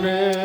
Amen.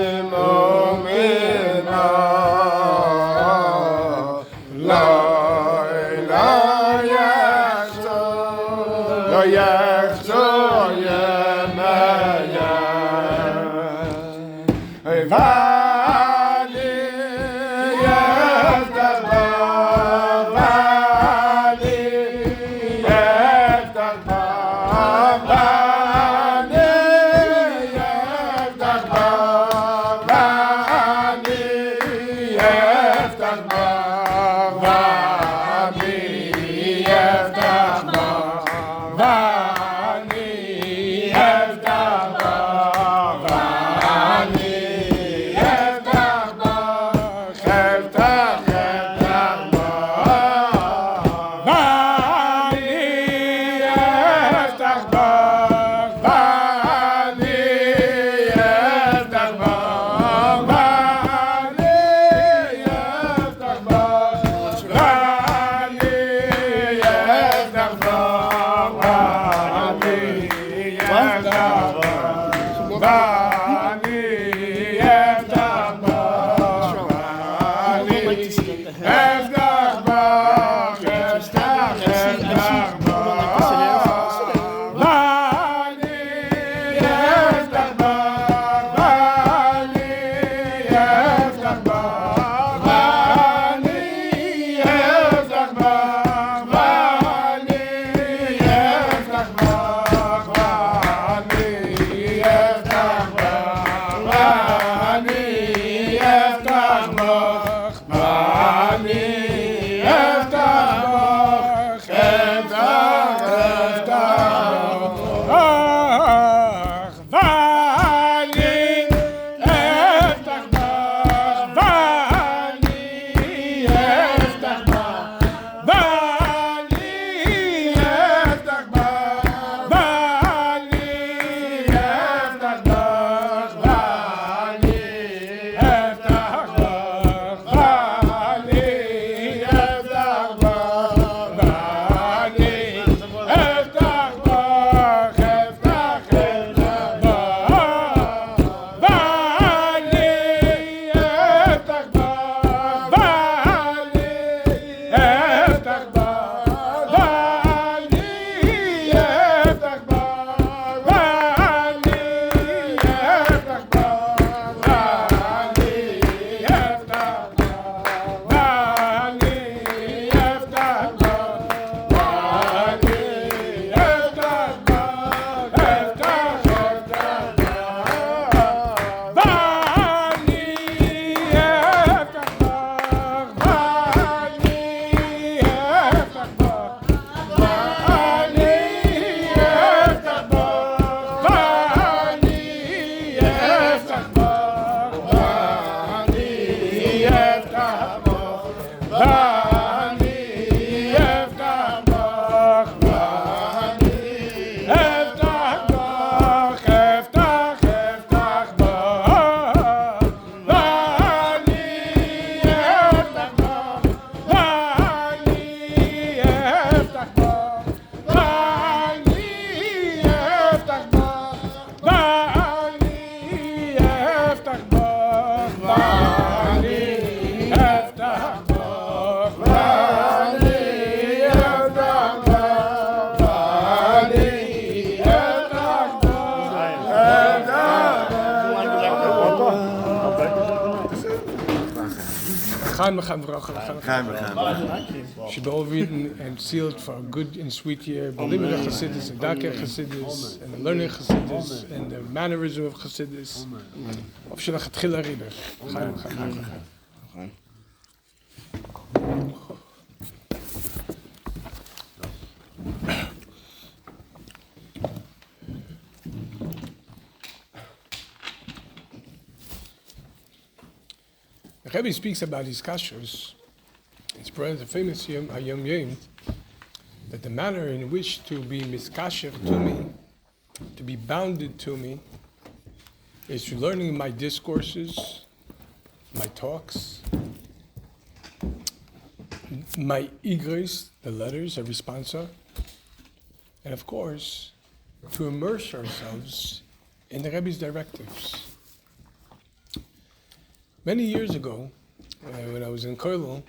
Chaim should be overeaten and sealed for a good and sweet year. Believe in the Chassidus, and Darkei Chassidus, and the learning Chassidus, and the mannerism of Chassidus. Of Shalach Tchila Riber. Chaim. The Rebbe speaks about his kashrus. It's the famous Hayom Yom, that the manner in which to be miskasher to me, to be bounded to me, is through learning my discourses, my talks, my igros, the letters, a responsa, and of course, to immerse ourselves in the Rebbe's directives. Many years ago, when I was in Koilel,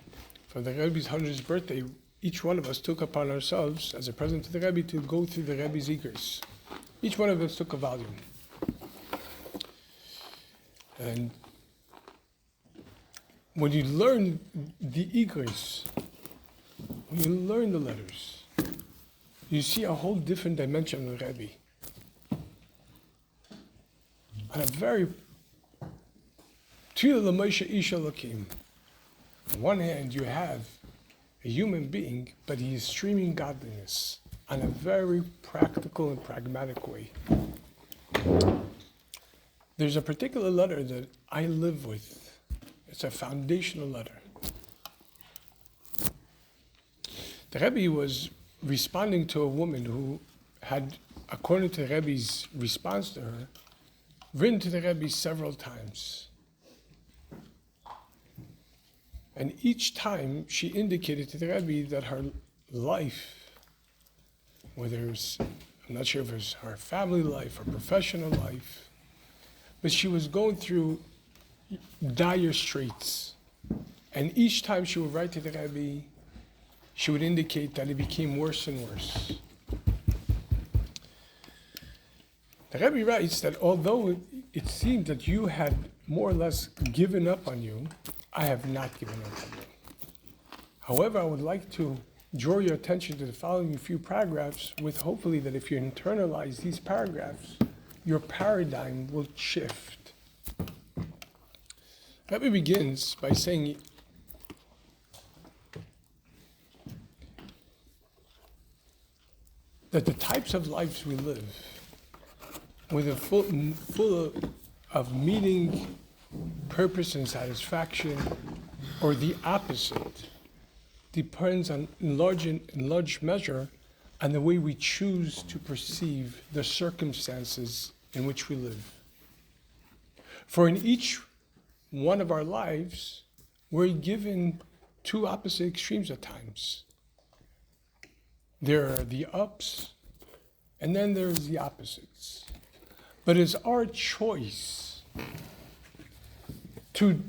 for the Rebbe's 100th birthday, each one of us took upon ourselves, as a present to the Rebbe, to go through the Rebbe's igros. Each one of us took a volume. And when you learn the igros, when you learn the letters, you see a whole different dimension of the Rebbe. On a very on one hand, you have a human being, but he is streaming godliness on a very practical and pragmatic way. There's a particular letter that I live with. It's a foundational letter. The Rebbe was responding to a woman who had, according to the Rebbe's response to her, written to the Rebbe several times. And each time she indicated to the Rebbe that her life, whether it was, I'm not sure if it was her family life or professional life, but she was going through dire straits. And each time she would write to the Rebbe, she would indicate that it became worse and worse. The Rebbe writes that although it seemed that you had more or less given up on you, I have not given up on you. However, I would like to draw your attention to the following few paragraphs with hopefully that if you internalize these paragraphs, your paradigm will shift. Rebbe begins by saying, that the types of lives we live, with a full of meaning, purpose and satisfaction, or the opposite, depends on in large measure on the way we choose to perceive the circumstances in which we live. For in each one of our lives, we're given two opposite extremes at times. There are the ups, and then there's the opposites. But it's our choice to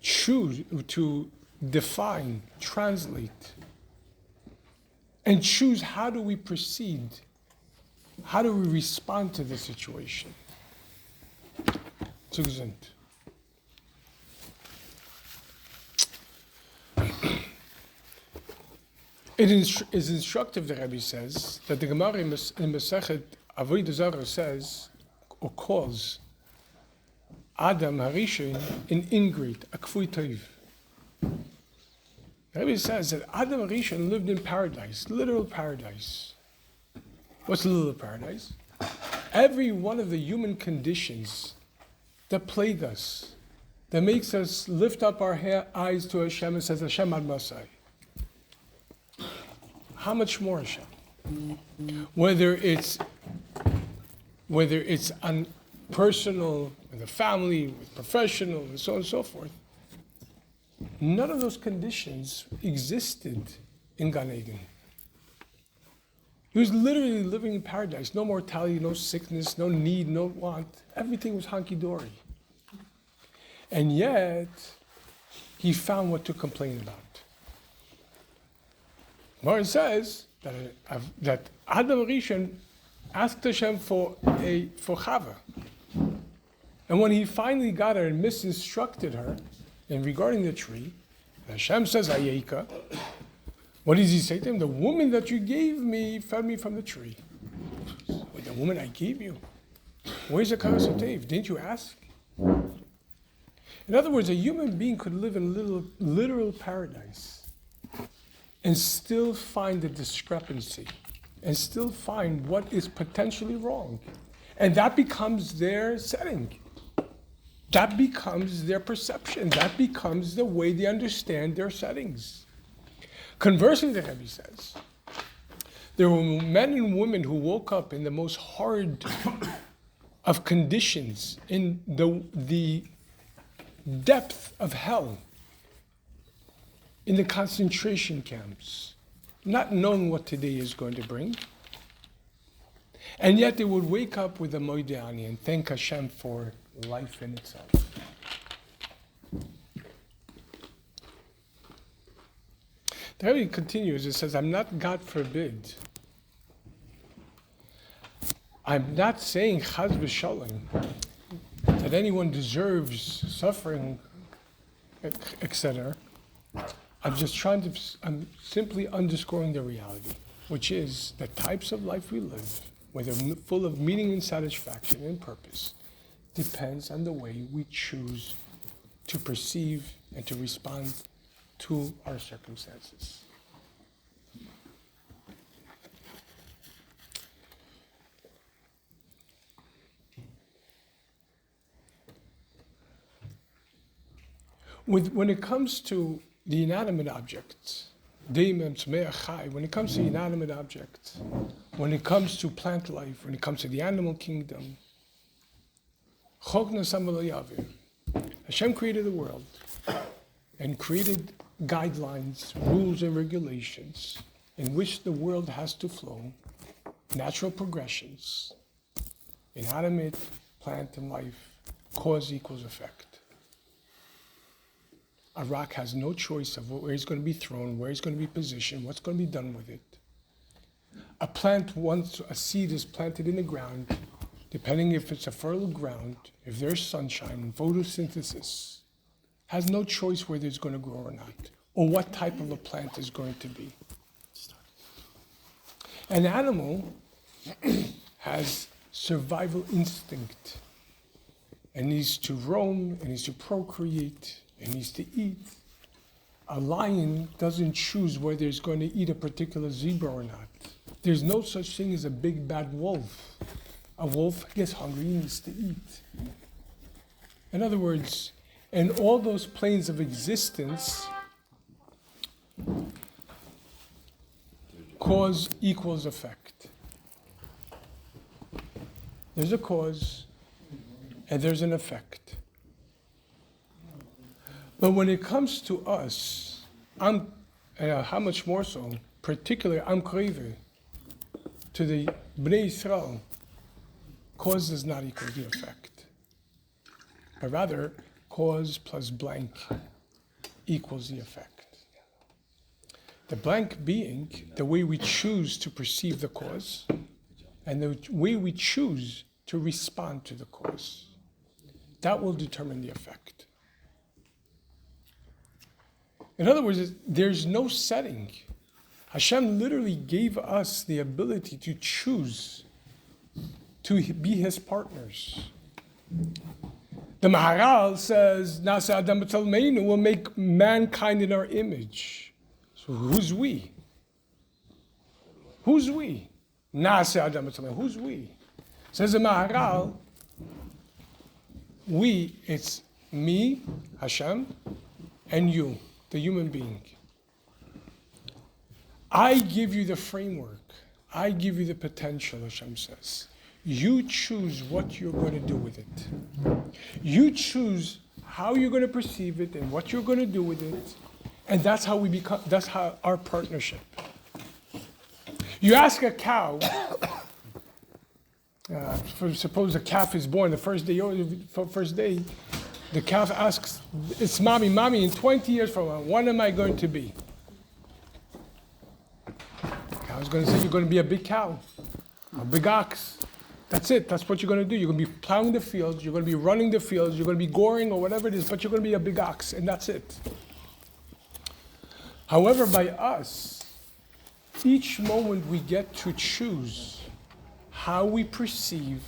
choose, to define, translate, and choose how do we proceed, how do we respond to the situation. Zugesund. It is instructive, the Rebbe says, that the Gemara in Masechet Avodah Zarah says, or calls, Adam Harishon an ingrate, a kfui toiv. The Rebbe says that Adam Harishon lived in paradise, literal paradise. What's literal paradise? Every one of the human conditions that plague us, that makes us lift up our eyes to Hashem and says, Hashem ad Masai. How much more, Hashem? Whether it's on personal, with the family, with professional, and so on and so forth. None of those conditions existed in Gan Eden. He was literally living in paradise. No mortality, no sickness, no need, no want. Everything was hunky-dory. And yet, he found what to complain about. Gemara says that Adam Rishon asked Hashem for Chava. And when he finally got her and misinstructed her, And regarding the tree, Hashem says, Ayeka. What does he say to him? The woman that you gave me fed me from the tree. Wait, the woman I gave you? Where's the Karasatev? Didn't you ask? In other words, a human being could live in a literal paradise and still find the discrepancy and still find what is potentially wrong. And that becomes their setting. That becomes their perception. That becomes the way they understand their settings. Conversely, the Rebbe says, there were men and women who woke up in the most hard of conditions, in the depth of hell, in the concentration camps, not knowing what today is going to bring. And yet they would wake up with a Moedeani and thank Hashem for life in itself. The Rebbe continues, it says, I'm not, God forbid, I'm not saying chaz v'shalom that anyone deserves suffering, etc. I'm simply underscoring the reality, which is the types of life we live, whether full of meaning and satisfaction and purpose, depends on the way we choose to perceive and to respond to our circumstances. When it comes to the inanimate objects, when it comes to inanimate objects, when it comes to plant life, when it comes to the animal kingdom, Hashem created the world and created guidelines, rules, and regulations in which the world has to flow, natural progressions, inanimate, plant, and life, cause equals effect. A rock has no choice of where it's going to be thrown, where it's going to be positioned, what's going to be done with it. A plant, once a seed is planted in the ground, depending if it's a fertile ground, if there's sunshine, photosynthesis, has no choice whether it's going to grow or not, or what type of a plant is going to be. An animal has survival instinct and needs to roam, and needs to procreate, and needs to eat. A lion doesn't choose whether it's going to eat a particular zebra or not. There's no such thing as a big bad wolf. A wolf gets hungry, he needs to eat. In other words, in all those planes of existence, cause equals effect. There's a cause and there's an effect. But when it comes to us, how much more so, particularly I'm Kreve, to the Bnei Yisrael, cause does not equal the effect. But rather, cause plus blank equals the effect. The blank being the way we choose to perceive the cause and the way we choose to respond to the cause. That will determine the effect. In other words, there's no setting. Hashem literally gave us the ability to choose to be his partners. The Maharal says, Nasa Adam B'Tzelmeinu, will make mankind in our image. So who's we? Who's we? Nasa Adam B'Tzelmeinu, who's we? Says the Maharal, we, it's me, Hashem, and you, the human being. I give you the framework. I give you the potential, Hashem says. You choose what you're going to do with it. You choose how you're going to perceive it and what you're going to do with it. And that's how we become, that's how our partnership. You ask a cow, suppose a calf is born the first day, the calf asks its mommy, in 20 years from now, what am I going to be? The cow's going to say, you're going to be a big cow, a big ox. That's it. That's what you're going to do. You're going to be plowing the fields. You're going to be running the fields. You're going to be goring or whatever it is, but you're going to be a big ox, and that's it. However, by us, each moment we get to choose how we perceive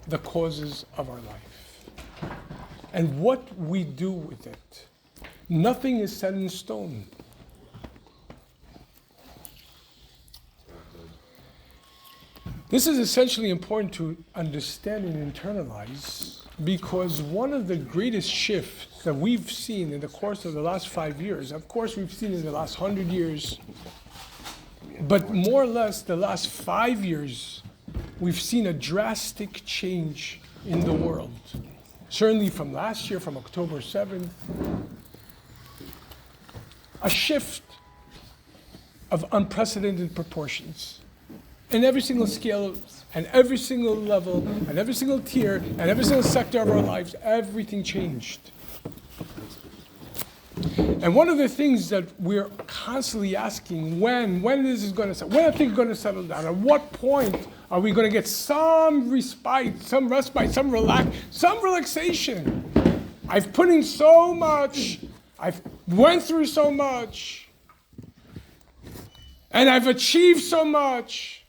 the causes of our life and what we do with it. Nothing is set in stone. This is essentially important to understand and internalize, because one of the greatest shifts that we've seen in the course of the last 5 years, of course we've seen in the last 100 years, but more or less the last 5 years, we've seen a drastic change in the world. Certainly from last year, from October 7th, a shift of unprecedented proportions. In every single scale, and every single level, and every single tier, and every single sector of our lives, everything changed. And one of the things that we're constantly asking, when is it going to settle? When are things going to settle down? At what point are we going to get some respite, some relaxation? I've put in so much, I've went through so much, and I've achieved so much.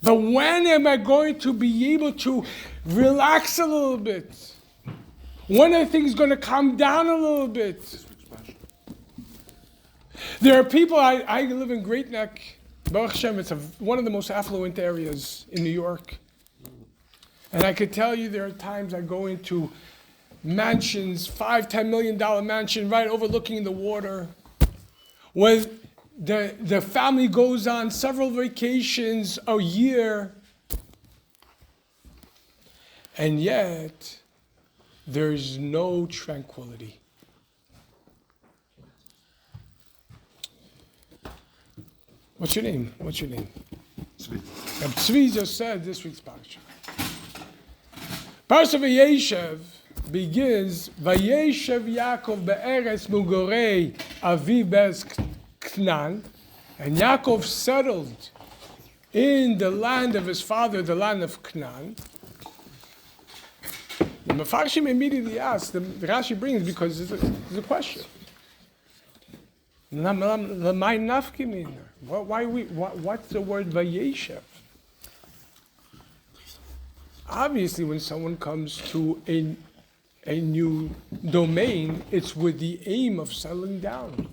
But when am I going to be able to relax a little bit? When are things going to calm down a little bit? There are people, I live in Great Neck, Baruch Hashem, it's one of the most affluent areas in New York. And I could tell you there are times I go into mansions, $5-10 million mansion right overlooking the water, where the family goes on several vacations a year, and yet there's no tranquility. What's your name? Tzvi. Tzvi just said this week's parsha. Parsha Vayeshev begins, Vayeshev Yaakov be'eretz mugorei aviv be'eretz Knan, and Yaakov settled in the land of his father, the land of Canaan. The Mefarshim immediately asked, the Rashi brings, because it's a question. What's the word Vayeshev? Obviously, when someone comes to a new domain, it's with the aim of settling down.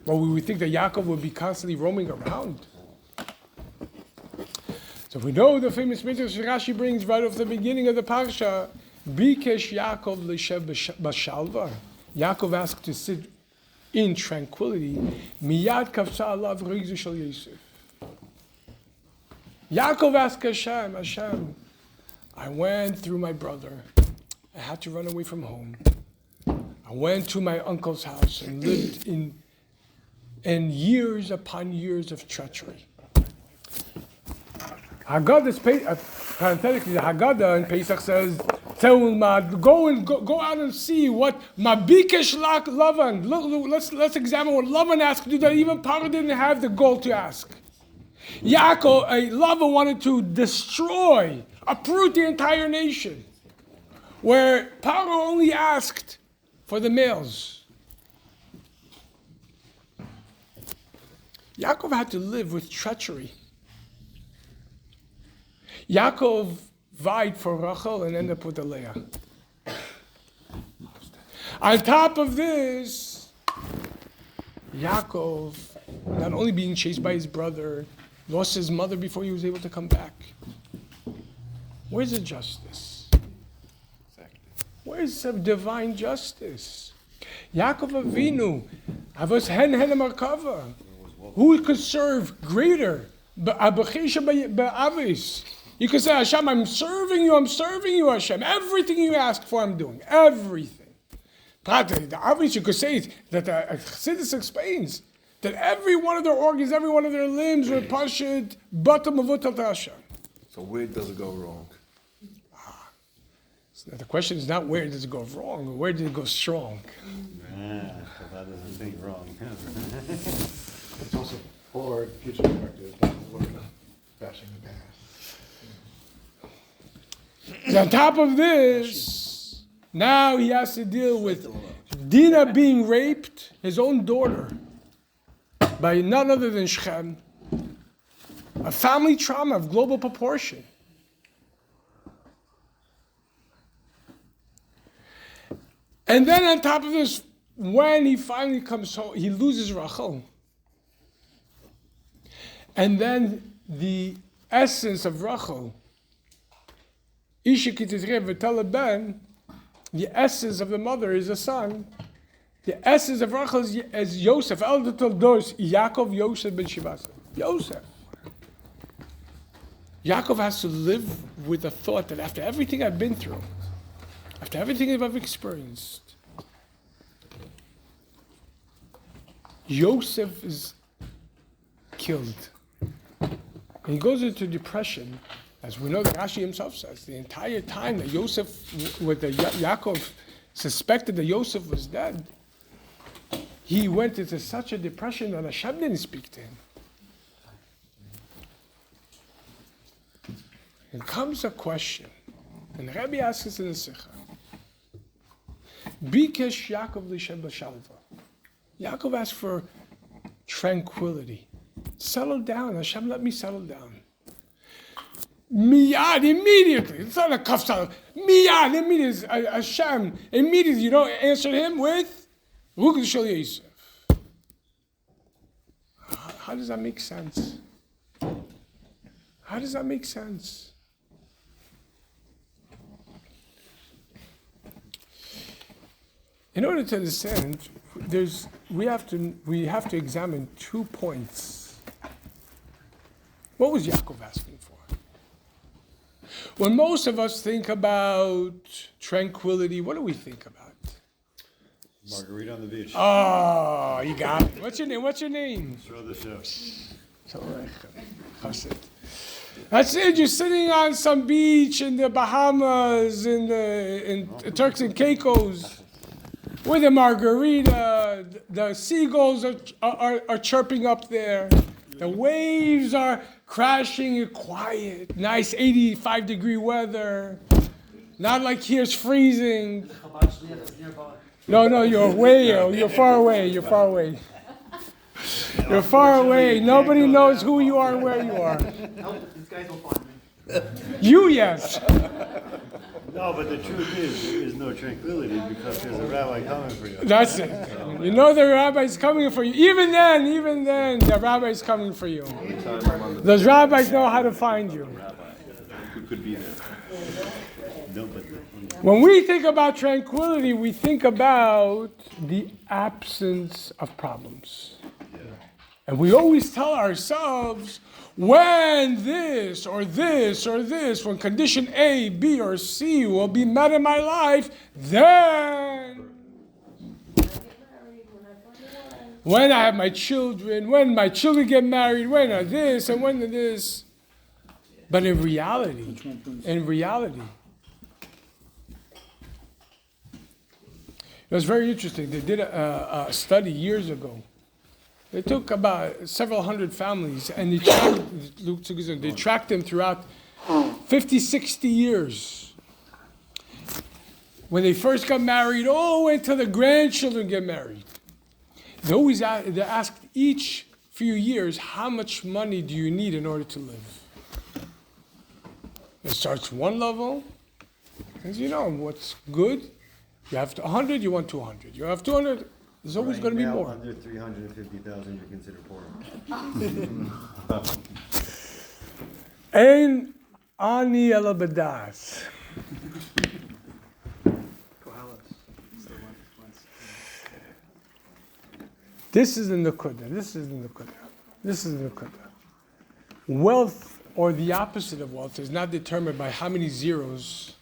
Well, we would think that Yaakov would be constantly roaming around. So we know the famous midrash Rashi brings right off the beginning of the parsha, Bikesh Yaakov l'shev b'shalva. Yaakov asked to sit in tranquility. Miyad kavsa alav rigzu shel Yosef. Yaakov asked Hashem, I went through my brother. I had to run away from home. I went to my uncle's house and lived in years upon years of treachery. Parenthetically, the Haggadah in Pesach says, go out and see what Mabikesh Lavan. Let's examine what Lavan asked to do that even Paro didn't have the goal to ask. Lavan wanted to destroy, uproot the entire nation, where Paro only asked for the males. Yaakov had to live with treachery. Yaakov vied for Rachel and ended up with Leah. On top of this, Yaakov, not only being chased by his brother, lost his mother before he was able to come back. Where's the justice? Where's the divine justice? Yaakov Avinu, Avos Hen Markava. Who could serve greater? You could say, Hashem, I'm serving you, Hashem. Everything you ask for, I'm doing. Everything. Obviously, you could say that Chassidus explains that every one of their organs, every one of their limbs were pashut, batam avutal to Hashem. So where does it go wrong? So the question is not where does it go wrong, or where did it go strong? So that doesn't think wrong. It's also, or gives you perspective, not bashing the past. On top of this, now he has to deal with Dinah being raped, his own daughter, by none other than Shechem. A family trauma of global proportion. And then on top of this, when he finally comes home, he loses Rachel. And then the essence of Rachel, Isha Kitizrev V'Tala Ben, the essence of the mother is a son. The essence of Rachel is Yosef. El Toldos, Yaakov Yosef ben Shivasa. Yosef. Yaakov has to live with the thought that after everything I've been through, after everything I've experienced, Yosef is killed. And he goes into depression, as we know that Rashi himself says, the entire time that Yaakov suspected that Yosef was dead, he went into such a depression that Hashem didn't speak to him. And comes a question, and the Rebbe asks us in the Sikha, Bikesh Yaakov l'shem b'shalva. Yaakov asked for tranquility. Settle down. Hashem, let me settle down. Miyad, immediately. It's not a kaf salah. Miyad, immediately. Hashem, immediately. You don't answer him with Rukh Shel Yosef. How does that make sense? How does that make sense? In order to understand, we have to examine 2 points. What was Yaakov asking for? When most of us think about tranquility, what do we think about? Margarita on the beach. Oh, you got it. What's your name? Throw the show. That's it. You're sitting on some beach in the Bahamas, in Turks and Caicos, with a margarita. The seagulls are chirping up there. The waves are crashing. Quiet. Nice 85-degree weather. Not like here's freezing. No, you're far away. You're far away. You're far away. Nobody knows who you are and where you are. Nope, these guys will find me. You, yes. No, but the truth is, there is no tranquility because there's a rabbi coming for you. That's it. You know the rabbi's coming for you. Even then, the rabbi's coming for you. Those rabbis know how to find you. Who could be there? No, but When we think about tranquility, we think about the absence of problems. And we always tell ourselves, when this or this or this, when condition A, B, or C will be met in my life, then when I have my children, when my children get married, when are this and when are this. But in reality, it was very interesting. They did a study years ago. They took about several hundred families and they tracked them throughout 50, 60 years. When they first got married, all the way until the grandchildren get married. They asked each few years, how much money do you need in order to live? It starts one level, because you know what's good. You have 100, you want 200. You have 200, there's always going to be more. Under 350,000, you consider poor. Ein ani ela b'das. This is the Nakuda. Wealth, or the opposite of wealth, is not determined by how many zeros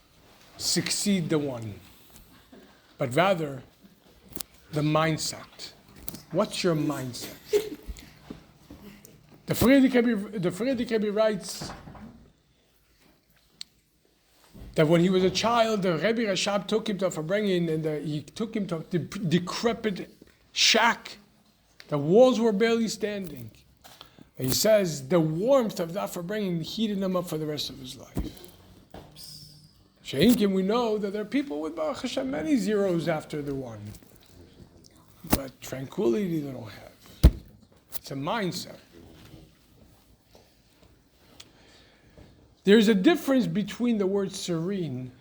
succeed the one, but rather the mindset. What's your mindset? The Friedrich Rebbe writes that when he was a child, the Rebbe Rashab took him to Farbrengen, and he took him to a decrepit shack. The walls were barely standing. And he says the warmth of that Farbrengen heated him up for the rest of his life. Sheinkin, we know that there are people with Baruch Hashem many zeros after the one. But tranquility they don't have. It's a mindset. There's a difference between the word serene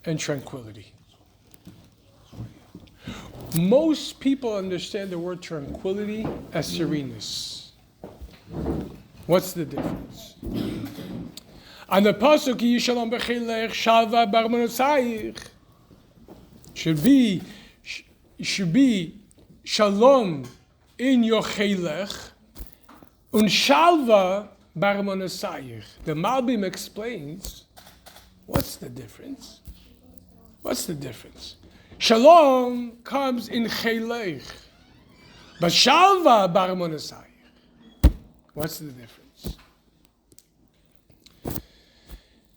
and tranquility. Most people understand the word tranquility as sereneness. What's the difference? On the pasuk, Yishalom b'chilech shalva barmanosayich, should be shalom in your chilech, und shalva barmanosayich. The Malbim explains, what's the difference? What's the difference? Shalom comes in chilech, but shalva barmanosayich. What's the difference?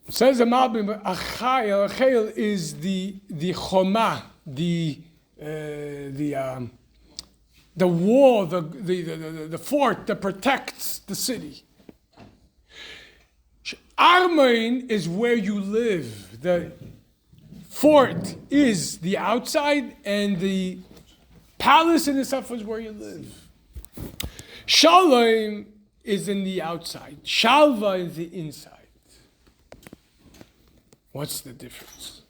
Says the Malbim, Achayel is the choma, the wall, the fort that protects the city. Armain is where you live. The fort is the outside, and the palace in itself is where you live. Shalom is in the outside. Shalva is the inside. What's the difference?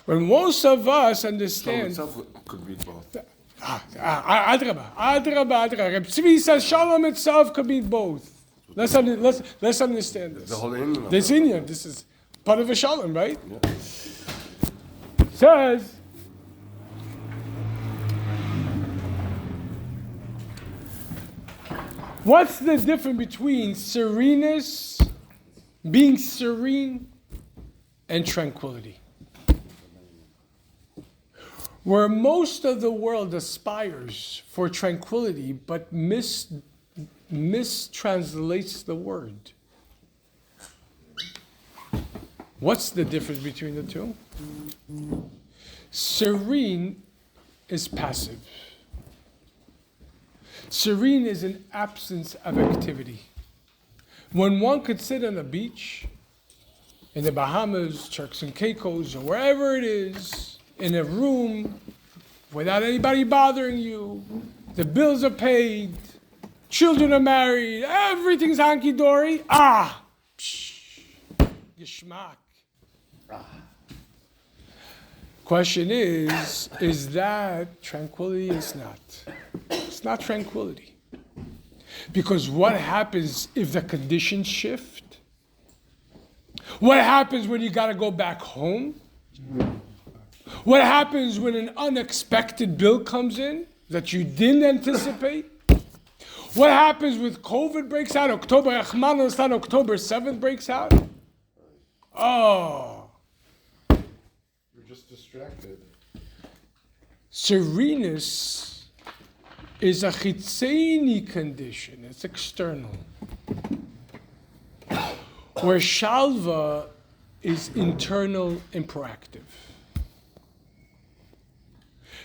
When most of us understand... Shalom itself could mean both. Adraba. Reb Tzvi says shalom itself could mean both. Let's understand this. The whole Indian. This Indian, this is part of a shalom, right? Yeah. Says... What's the difference between sereneness, being serene, and tranquility? Where most of the world aspires for tranquility, but mistranslates the word. What's the difference between the two? Serene is passive. Serene is an absence of activity. When one could sit on a beach, in the Bahamas, Turks and Caicos, or wherever it is, in a room, without anybody bothering you, the bills are paid, children are married, everything's hunky-dory, geschmack. Question is that tranquility? Is not. It's not tranquility. Because what happens if the conditions shift? What happens when you got to go back home? What happens when an unexpected bill comes in that you didn't anticipate? What happens when COVID breaks out? October 7th breaks out? Oh. You're just distracted. Sereneness is a chitzeini condition. It's external. Where shalva is internal and proactive.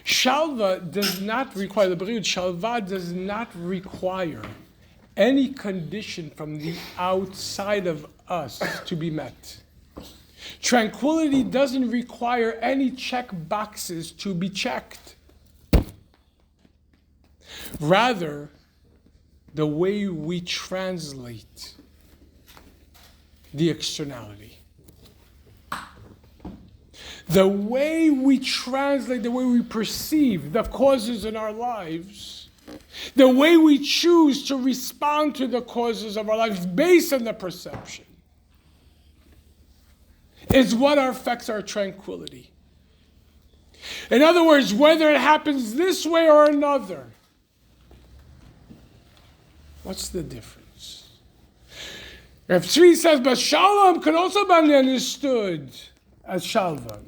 Shalva does not require, the Beriut, shalva does not require any condition from the outside of us to be met. Tranquility doesn't require any check boxes to be checked. Rather, the way we translate the externality. The way we translate, the way we perceive the causes in our lives, the way we choose to respond to the causes of our lives based on the perception, is what affects our tranquility. In other words, whether it happens this way or another, what's the difference? Rav Tzvi says, but shalom can also be understood as shalva.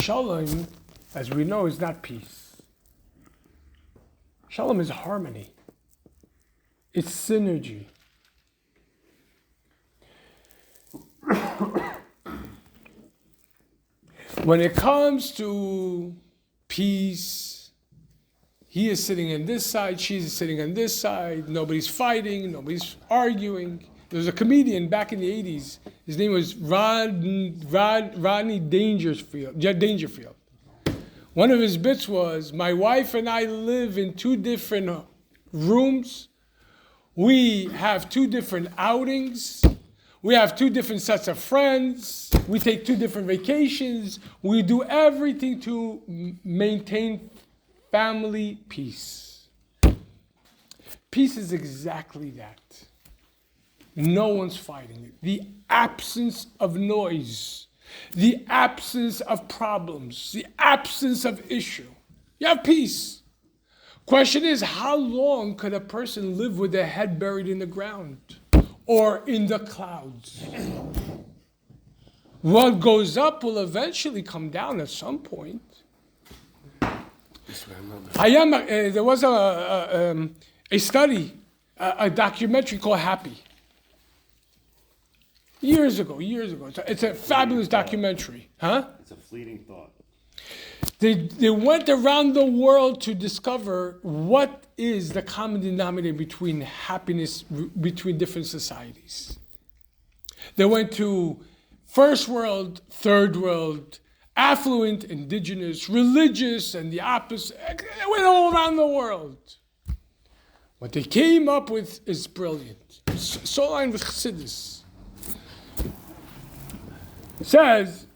Shalom, as we know, is not peace. Shalom is harmony. It's synergy. When it comes to peace, he is sitting on this side, she's sitting on this side, nobody's fighting, nobody's arguing. There was a comedian back in the 80s. His name was Rodney Dangerfield. One of his bits was, my wife and I live in 2 different rooms. We have 2 different outings. We have 2 different sets of friends. We take 2 different vacations. We do everything to maintain family peace. Peace is exactly that. No one's fighting it. The absence of noise, the absence of problems, the absence of issue. You have peace. Question is, how long could a person live with their head buried in the ground or in the clouds? What goes up will eventually come down at some point. There was a study, a documentary called Happy. Years ago. It's a fabulous documentary. Huh? It's a fleeting thought. They went around the world to discover what is the common denominator between happiness between different societies. They went to first world, third world, affluent, indigenous, religious, and the opposite. They went all around the world. What they came up with is brilliant. So line with Chassidus. Says,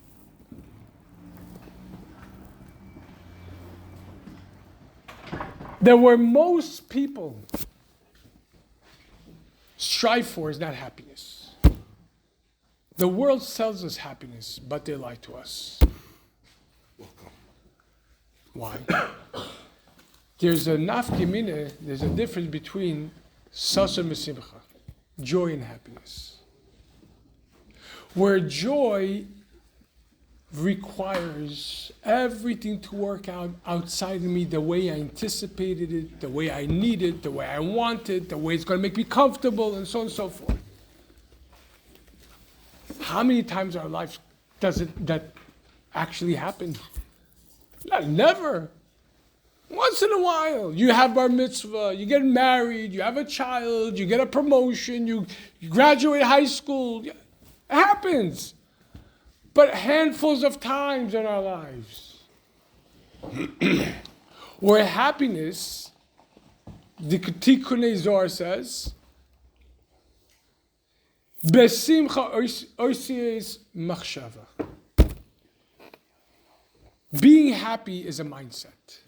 that where most people strive for is not happiness. The world sells us happiness, but they lie to us. Why? There's a nafkimine, there's a difference between sasa and simcha, joy and happiness. Where joy requires everything to work out outside of me the way I anticipated it, the way I need it, the way I want it, the way it's going to make me comfortable, and so on and so forth. How many times in our life does that actually happen? Never. Once in a while, you have bar mitzvah, you get married, you have a child, you get a promotion, you graduate high school. It happens. But handfuls of times in our lives. Where happiness, the Tikkun Zohar says, Besimcha oisies machshava. Being happy is a mindset.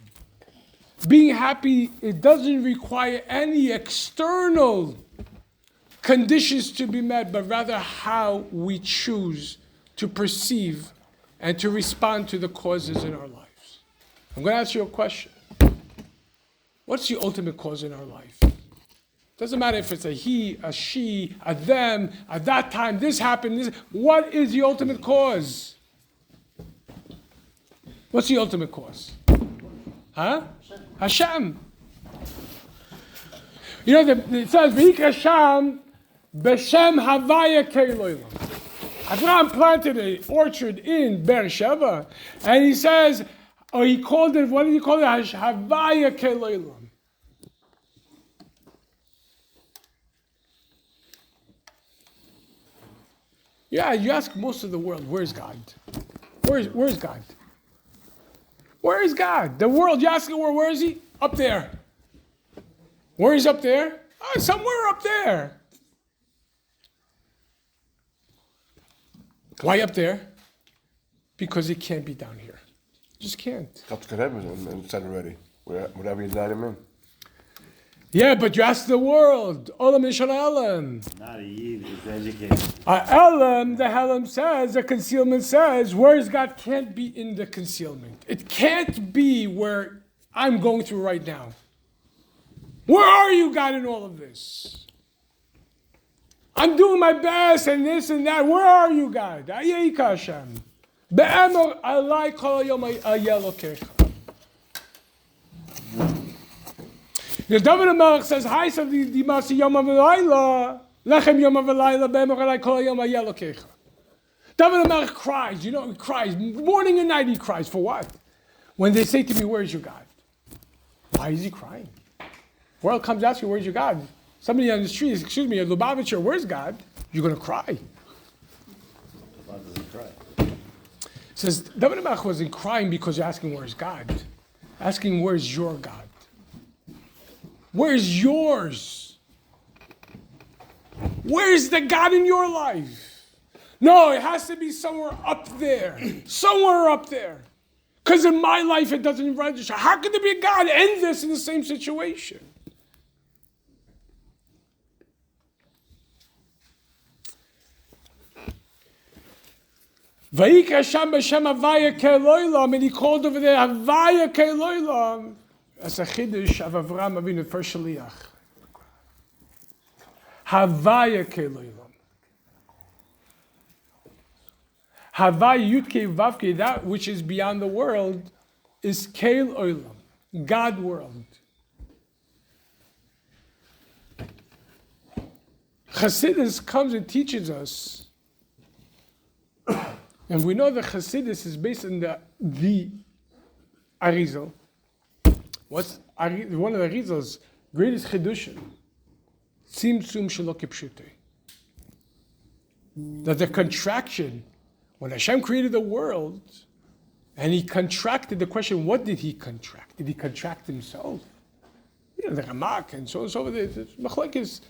Being happy, it doesn't require any external conditions to be met, but rather how we choose to perceive and to respond to the causes in our lives. I'm going to ask you a question. What's the ultimate cause in our life? Doesn't matter if it's a he, a she, a them, at that time, this happened, this. What is the ultimate cause? What's the ultimate cause? Huh? Hashem. You know, it says, V'ik Hashem, B'Shem Havaya Keiloilam. Abraham planted an orchard in Beersheba, and he says, or he called it, what did he call it? Havaya Keiloilam. Yeah, you ask most of the world, where's God? Where's God? Where is God? The world, you ask the world, where is he? Up there. Where is up there? Oh, somewhere up there. Why up there? Because he can't be down here. Just can't. That's good and said already. Whatever you let him in. Yeah, but you ask the world. Olam Mishal Elam. Not a yid is educated. Elam, the Helam says, the concealment says, where is God can't be in the concealment. It can't be where I'm going through right now. Where are you, God, in all of this? I'm doing my best and this and that. Where are you, God? Ayeka Hashem. Be'emor alai kol hayom ayelokecha. The David HaMelech says, "Hi, so the masi yom v'layla, lechem yom v'layla, be'emor alai kol hayom ayelokecha." David HaMelech cries. You know, he cries morning and night. He cries for what? When they say to me, "Where's your God?" Why is he crying? World comes asking, "Where's your God?" somebody on the street, excuse me, Lubavitcher, where's God? You're going to cry. Chabad doesn't cry. Says David Melech wasn't crying because you're asking where's God. Asking where's your God. Where's yours? Where's the God in your life? No, it has to be somewhere up there. Somewhere up there. Because in my life it doesn't register. How could there be a God and this in the same situation? Vayik Hashem b'Shem Havaya Ke'Elolam, and he called over there Havaya Ke'Elolam. That's a chiddush of Avraham Avinu, the first shaliach. Havaya Ke'Elolam. Havaya Yudke Vavke, that which is beyond the world, is Keil Olam, God world. Chassidus comes and teaches us, and we know that Chassidus is based on the Arizal. What's one of the Arizal's greatest chidushim? Tzimtzum shelo kipshutei. That the contraction, when Hashem created the world, and he contracted, the question, what did he contract? Did he contract himself? You know, the Ramak and so on, so machlokes.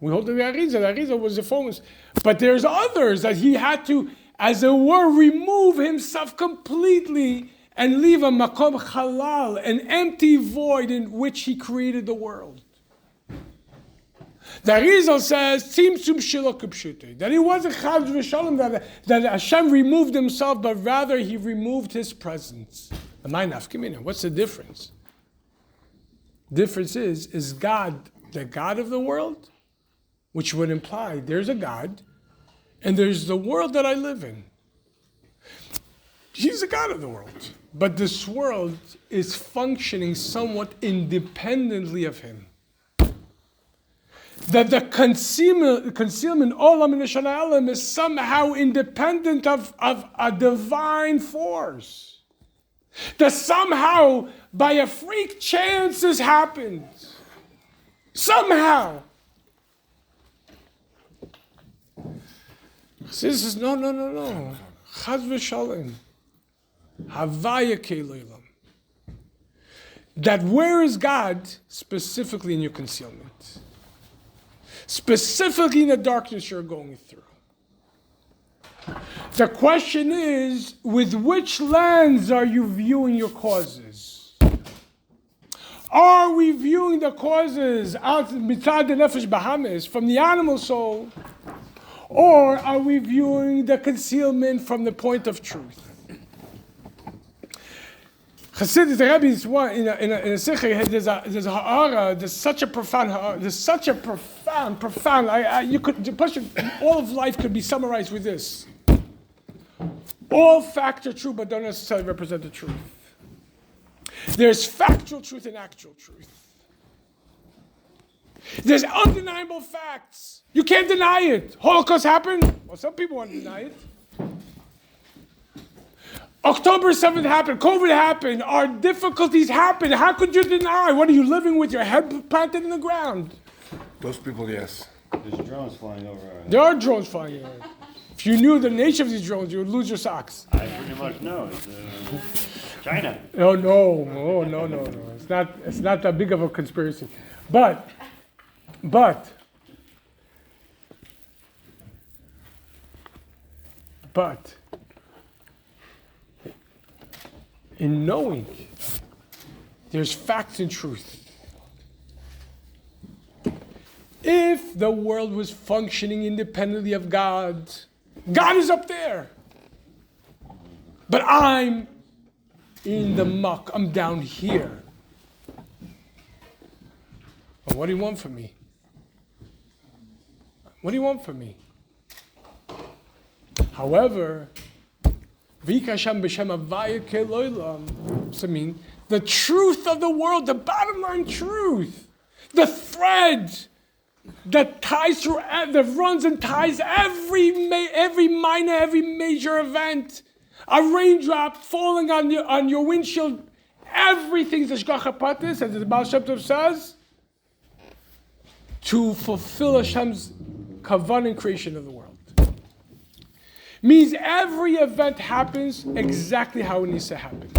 We hold the Arizal was the foremost. But there's others that he had to, as it were, remove himself completely and leave a makom halal, an empty void in which he created the world. The Arizal says, Tzimtzum shelo kipshutei, that he wasn't chas v'shalom, that Hashem removed himself, but rather he removed his presence. What's the difference? Difference is God the God of the world? Which would imply there's a God, and there's the world that I live in. He's the God of the world. But this world is functioning somewhat independently of him. That the concealment olam and alam is somehow independent of a divine force. That somehow, by a freak chance, this happens. Somehow. This is no. Chaz v'shalom. Havaya ke'Elolam. That where is God specifically in your concealment? Specifically in the darkness you're going through. The question is, with which lens are you viewing your causes? Are we viewing the causes out mitzad nefesh bahamis, from the animal soul, or are we viewing the concealment from the point of truth? Chassidus, the Rebbe is one in a sikh. There's a ha'ara. There's such a profound ha'ara. There's such a profound. You could, all of life could be summarized with this: all facts are true, but don't necessarily represent the truth. There's factual truth and actual truth. There's undeniable facts. You can't deny it. Holocaust happened. Well, some people want to deny it. October 7th happened. COVID happened. Our difficulties happened. How could you deny? What are you living with your head planted in the ground? Those people, yes. There's drones flying over our heads. There are drones flying around. If you knew the nature of these drones, you would lose your socks. I pretty much know. It's China. Oh, no. It's not that big of a conspiracy. But, in knowing there's facts and truth. If the world was functioning independently of God, God is up there. But I'm in the muck. I'm down here. Well, what do you want from me? What do you want from me? However, the truth of the world, the bottom line truth, the thread that ties through, that runs and ties every minor, every major event, a raindrop falling on your windshield, everything's hashgacha pratis, as the Baal Shem Tov says. to fulfill Hashem's kavanah and creation of the world. Means every event happens exactly how it needs to happen.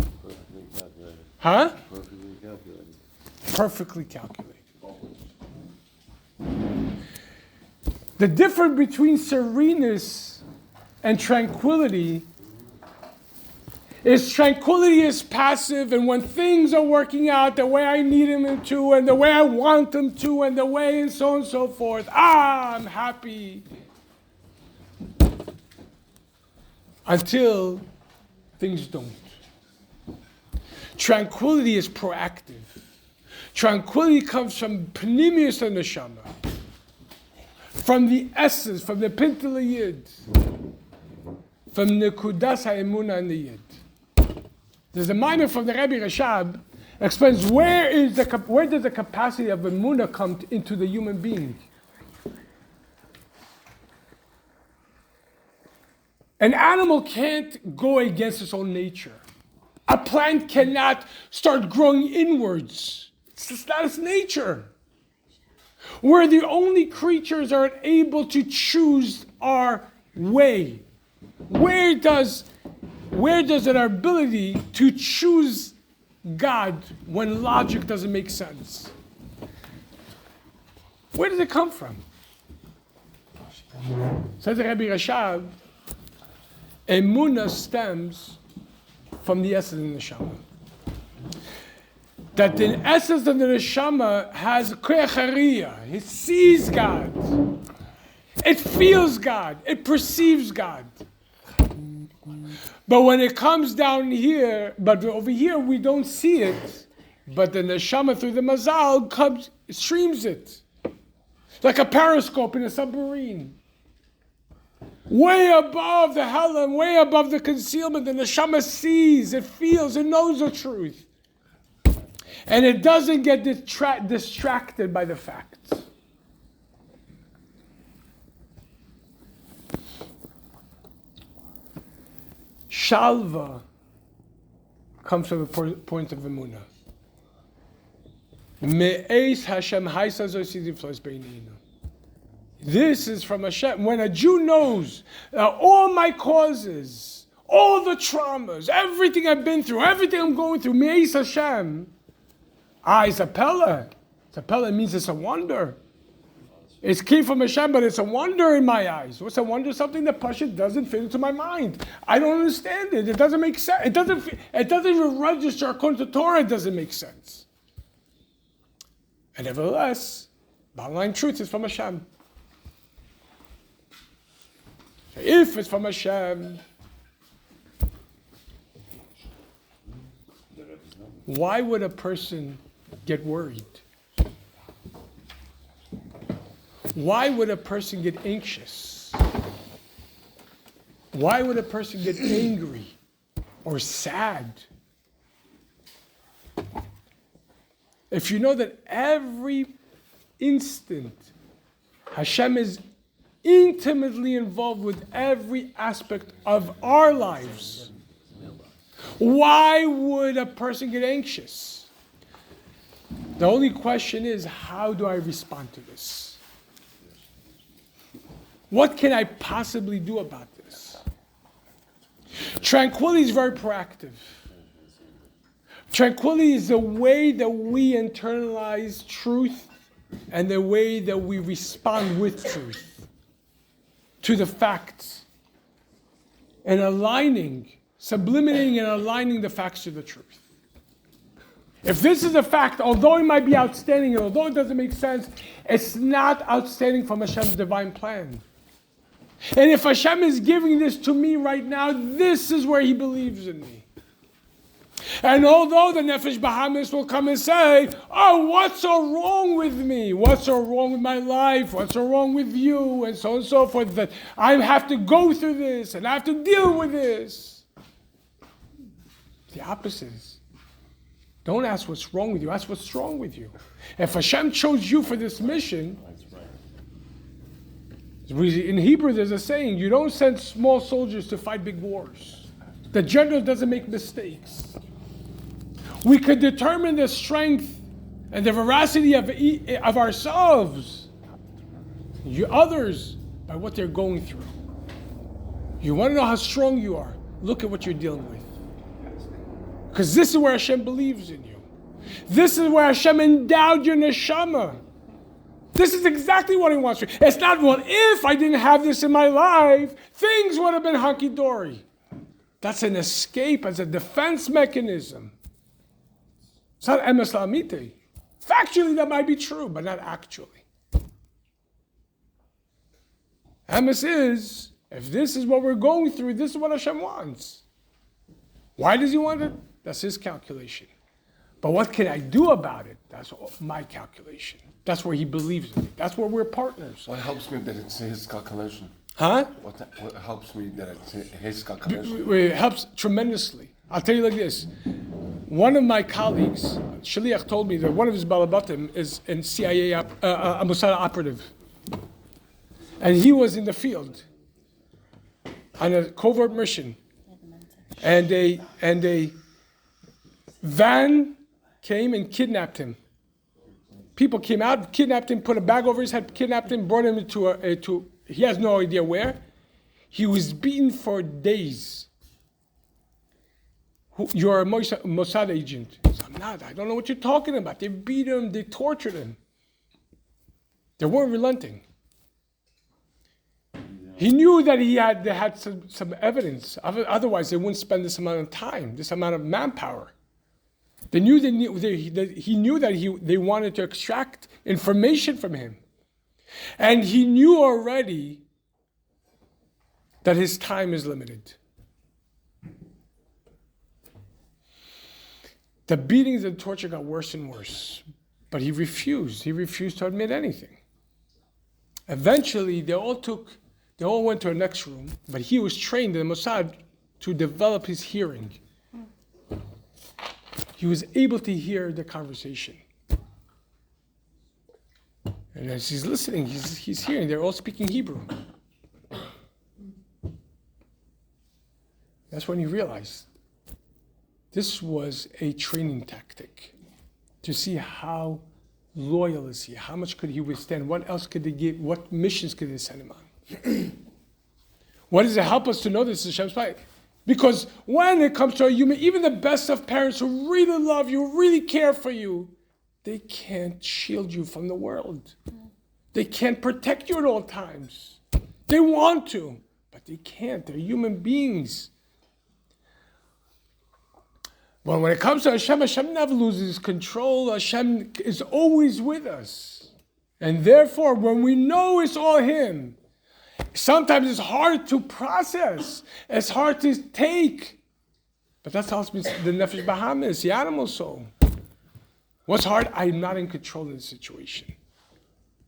Huh? Perfectly calculated. The difference between sereneness and tranquility is passive, and when things are working out the way I need them to, and the way I want them to, and the way and so on and so forth, I'm happy. Until things don't. Tranquility is proactive. Tranquility comes from Pnimius and Neshama, from the essence, from the Pintel Yid, from Nekudas HaEmunah and the Yid. There's a mimer from the Rebbe Rashab explains where does the capacity of Emunah come into the human being. An animal can't go against its own nature. A plant cannot start growing inwards. It's just not its nature. We're the only creatures that are able to choose our way. Where does our ability to choose God when logic doesn't make sense? Where does it come from? Says the Rebbe Rashab, Emunah stems from the essence of the neshama. That the essence of the neshama has koach hariyah. It sees God. It feels God. It perceives God. But when it comes down here, but over here we don't see it, but the neshama through the mazal streams it. Like a periscope in a submarine. Way above the helm, way above the concealment, the neshama sees, it feels, it knows the truth. And it doesn't get distracted by the facts. Shalva comes from a point of emunah. Me'ez Hashem haisa zosidin flos beininu. This is from Hashem. When a Jew knows that all my causes, all the traumas, everything I've been through, everything I'm going through, me'ez Hashem, it's a pella. It's a pella means it's a wonder. It came from Hashem, but it's a wonder in my eyes. What's a wonder? Something that Pasha doesn't fit into my mind. I don't understand it. It doesn't make sense. It doesn't even register according to Torah. It doesn't make sense. And nevertheless, bottom line truth is from Hashem. If it's from Hashem, why would a person get worried? Why would a person get anxious? Why would a person get angry or sad? If you know that every instant Hashem is intimately involved with every aspect of our lives, why would a person get anxious? The only question is, how do I respond to this? What can I possibly do about this? Tranquility is very proactive. Tranquility is the way that we internalize truth and the way that we respond with truth to the facts and sublimating and aligning the facts to the truth. If this is a fact, although it might be outstanding and although it doesn't make sense, it's not outstanding from Hashem's divine plan. And if Hashem is giving this to me right now, this is where He believes in me. And although the Nefesh Bahamis will come and say, oh, what's so wrong with me? What's so wrong with my life? What's so wrong with you? And so on and so forth, that I have to go through this and I have to deal with this. The opposite is, don't ask what's wrong with you, ask what's wrong with you. If Hashem chose you for this mission, in Hebrew there's a saying, you don't send small soldiers to fight big wars. The general doesn't make mistakes. We could determine the strength and the veracity of ourselves others by what they're going through. You want to know how strong you are? Look at what you're dealing with. Because this is where Hashem believes in you. This is where Hashem endowed your neshama. This is exactly what He wants. It's not, well, if I didn't have this in my life, things would have been hunky-dory. That's an escape as a defense mechanism. It's not emes la'amite. Factually, that might be true, but not actually. Emes is, if this is what we're going through, this is what Hashem wants. Why does He want it? That's His calculation. But what can I do about it? That's my calculation. That's where He believes in me. That's where we're partners. What helps me that it's his calculation? Huh? What helps me that it's his calculation? It helps tremendously. I'll tell you like this. One of my colleagues, Shaliach, told me that one of his balabatim is in CIA, a Mossad operative. And he was in the field on a covert mission. And a van came and kidnapped him. People came out, kidnapped him, put a bag over his head, kidnapped him, brought him to he has no idea where. He was beaten for days. You're a Mossad agent. He said, I'm not. I don't know what you're talking about. They beat him. They tortured him. They weren't relenting. He knew that they had some evidence. Otherwise, they wouldn't spend this amount of time, this amount of manpower. He knew that they wanted to extract information from him. And he knew already that his time is limited. The beatings and torture got worse and worse. But he refused. He refused to admit anything. Eventually, they all went to a next room, but he was trained in the Mossad to develop his hearing. He was able to hear the conversation. And as he's listening, he's hearing, they're all speaking Hebrew. That's when he realized this was a training tactic to see how loyal is he, how much could he withstand, what else could they give, what missions could they send him on. What does it help us to know this is Hashem's plan? Because when it comes to a human, even the best of parents who really love you, really care for you, they can't shield you from the world. They can't protect you at all times. They want to, but they can't. They're human beings. Well, when it comes to Hashem, Hashem never loses control. Hashem is always with us. And therefore, when we know it's all Him, sometimes it's hard to process. It's hard to take. But that's how it's been the Nefesh Bahamis, the animal soul. What's hard? I'm not in control of the situation.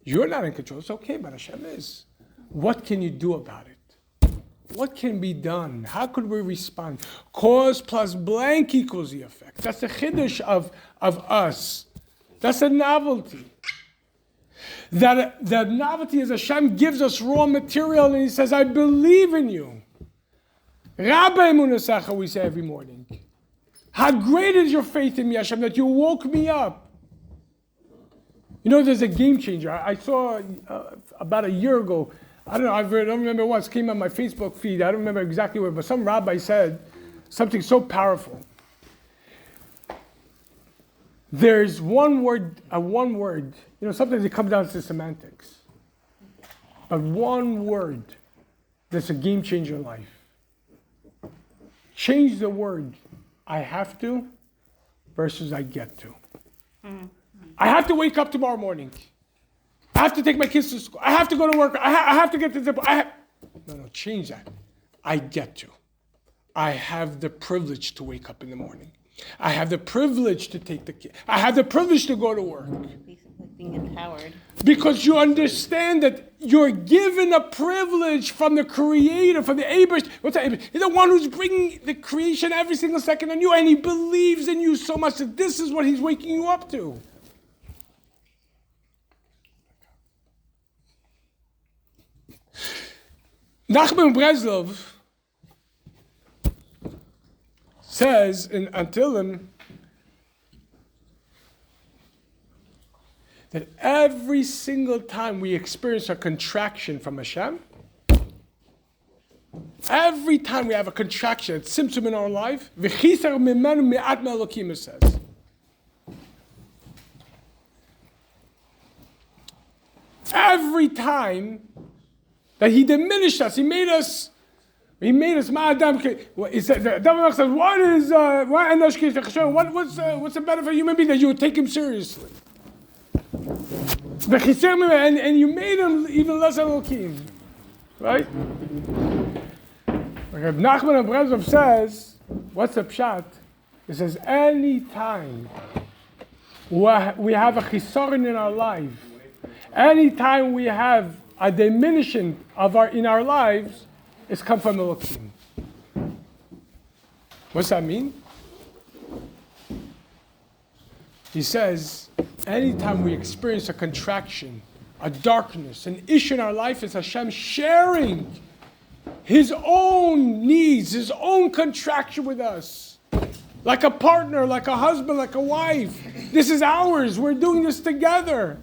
You're not in control. It's okay, but Hashem is. What can you do about it? What can be done? How could we respond? Cause plus blank equals the effect. That's the chiddush of us. That's the novelty. That the novelty is Hashem gives us raw material and He says, I believe in you. Rabbi Emunasecha, we say every morning. How great is your faith in me, Hashem, that you woke me up. You know, there's a game changer. I saw about a year ago, I don't remember once, came on my Facebook feed, I don't remember exactly where, but some rabbi said something so powerful. There's one word, you know, sometimes it comes down to semantics. But one word that's a game changer in life. Change the word, I have to, versus I get to. I have to wake up tomorrow morning. I have to take my kids to school. I have to go to work. I have to get to the... No, change that. I get to. I have the privilege to wake up in the morning. I have the privilege to take the kid. I have the privilege to go to work. Basically being empowered. Because you understand that you're given a privilege from the Creator, from the Abish. What's that Abish? He's the one who's bringing the creation every single second on you, and He believes in you so much that this is what He's waking you up to. Nachman Breslov says in Antilim that every single time we experience a contraction from Hashem, every time we have a contraction, a symptom in our life, v'chisar mimenu me'at me'elokim, it says. Every time that he diminished us, he made us ma'adam. He said, the Melech says, what's the benefit of a human being that you would take him seriously? And you made him even less Elohim, right? Like Nachman of Brezov says, what's the pshat? It says, any time we have a chisaron in our life, any time we have a diminishing in our lives, it's come from Elohim. What's that mean? He says, anytime we experience a contraction, a darkness, an issue in our life, it's Hashem sharing His own needs, His own contraction with us. Like a partner, like a husband, like a wife. This is ours. We're doing this together.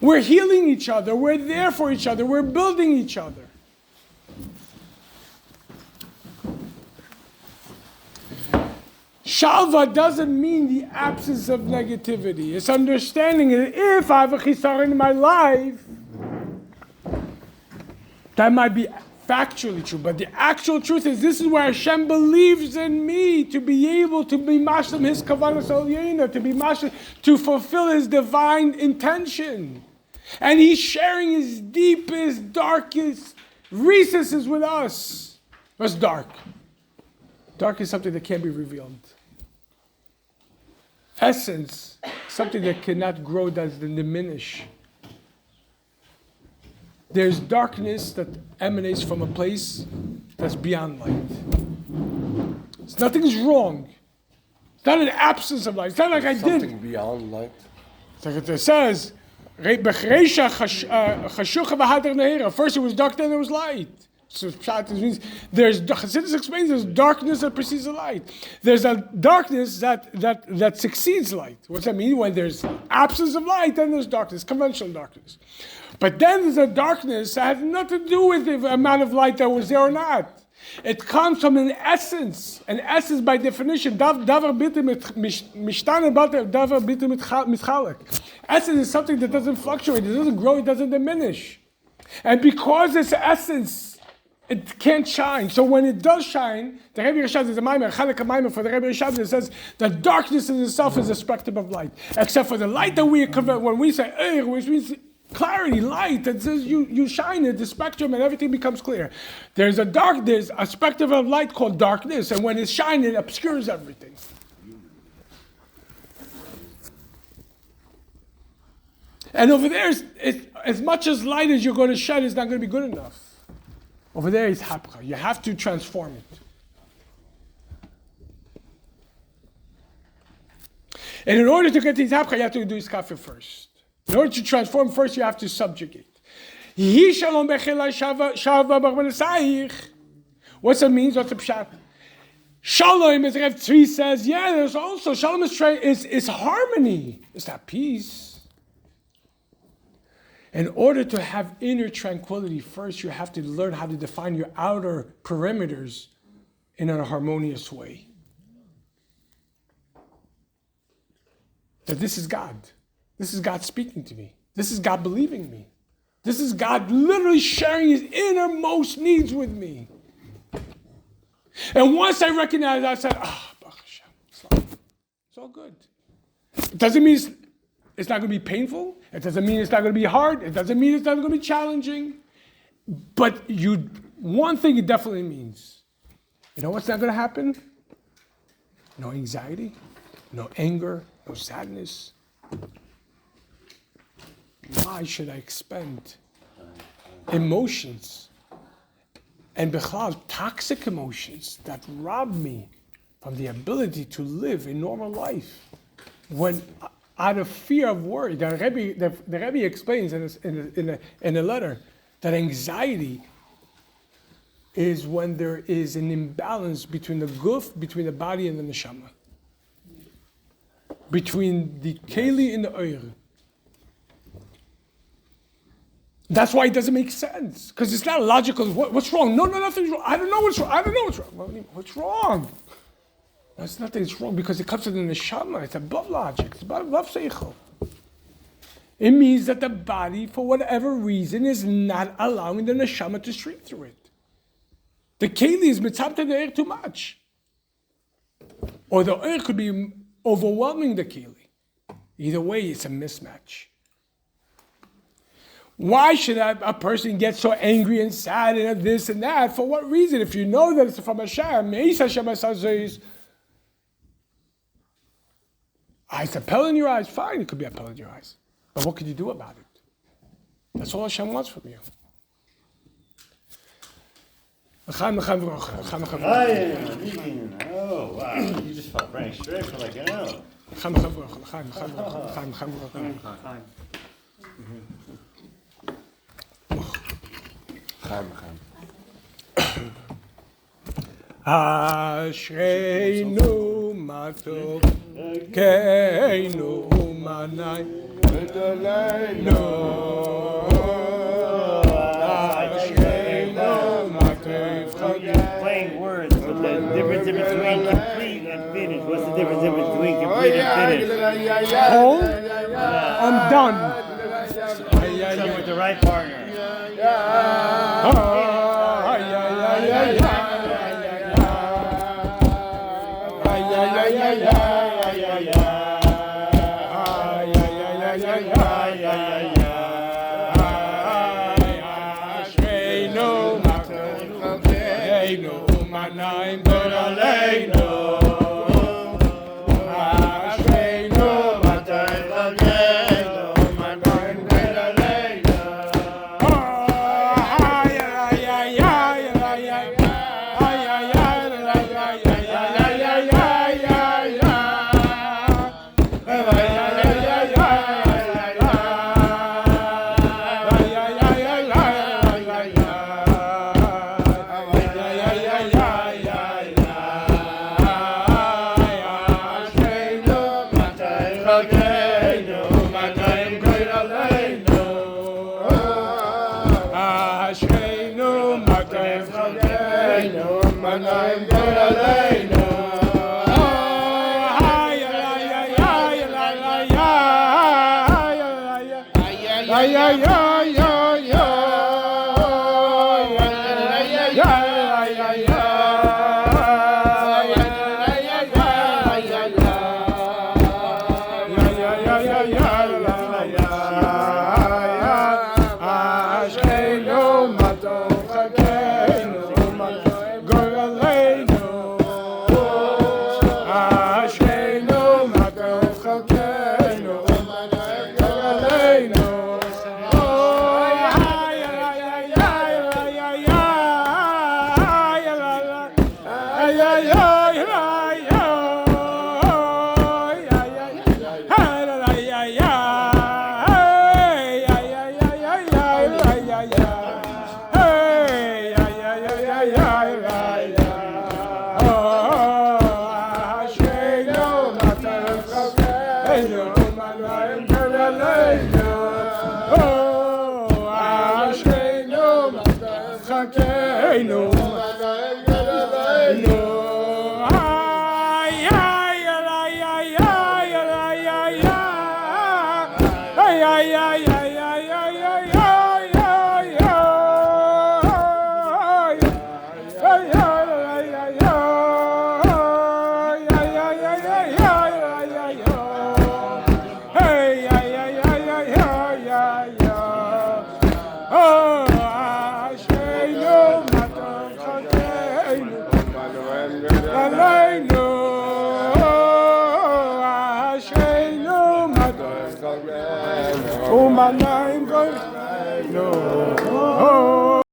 We're healing each other. We're there for each other. We're building each other. Shalva doesn't mean the absence of negativity. It's understanding that if I have a chisaron in my life, that might be factually true, but the actual truth is this is where Hashem believes in me to be able to be mashlim His kavanas aliyena, to be mashlim, to fulfill His divine intention. And He's sharing His deepest, darkest recesses with us. What's dark? Dark is something that can't be revealed. Essence, something that cannot grow, doesn't diminish. There's darkness that emanates from a place that's beyond light. Nothing's wrong. It's not an absence of light. It's not like I did. Something beyond light. It's like it says, first it was dark, then there was light. So Pshat means Chassidus explains there's darkness that precedes the light. There's a darkness that succeeds light. What's that mean? When there's absence of light, then there's darkness, conventional darkness. But then there's a darkness that has nothing to do with the amount of light that was there or not. It comes from an essence. An essence by definition. Essence is something that doesn't fluctuate, it doesn't grow, it doesn't diminish. And because it's essence, it can't shine. So when it does shine, the Rebbe Rishad is a maimer, Chalek maimer for the Rebbe Rishad, it says that darkness in itself is a spectrum of light. Except for the light that we convert, when we say, which means clarity, light, that says you shine it, the spectrum, and everything becomes clear. There's a spectrum of light called darkness, and when it's shining, it obscures everything. And over there, as much as light as you're going to shed is not going to be good enough. Over there is hapcha. You have to transform it. And in order to get to hapcha, you have to do iskafir first. In order to transform first, you have to subjugate. What's that mean? What's the pshat? Shalom, as Rev Tzvi says, there's also, shalom is harmony. It's not peace. In order to have inner tranquility, first you have to learn how to define your outer perimeters in a harmonious way. That this is God. This is God speaking to me. This is God believing me. This is God literally sharing His innermost needs with me. And once I recognize that, I said, Baruch Hashem, it's all good. It doesn't mean it's not going to be painful. It doesn't mean it's not going to be hard. It doesn't mean it's not going to be challenging. But one thing it definitely means. You know what's not going to happen? No anxiety, no anger, no sadness. Why should I expend emotions and bichlal, toxic emotions that rob me from the ability to live a normal life when out of fear of worry? The Rebbe explains in a letter that anxiety is when there is an imbalance between the guf, between the body and the neshama, between the keli and the oir. That's why it doesn't make sense, because it's not logical. What's wrong? No, nothing's wrong. I don't know what's wrong. I don't know what's wrong. What's wrong? There's nothing that's wrong because it comes to the neshama. It's above logic. It's above seichel. It means that the body, for whatever reason, is not allowing the neshama to stream through it. The keli is mitzamte the air too much. Or the air could be overwhelming the keli. Either way, it's a mismatch. Why should a person get so angry and sad and this and that? For what reason? If you know that it's from Hashem, it's a pell in your eyes, fine, it could be a pell in your eyes. But what can you do about it? That's all Hashem wants from you. Oh, wow. You just felt very straight for like an hour. Ashreinu matov keinu manai no Ashreinu matov Playing words, but the difference in between complete and finished. What's the difference in between complete and finished? whole, I'm done. So with the right partner. Oh, my name goes.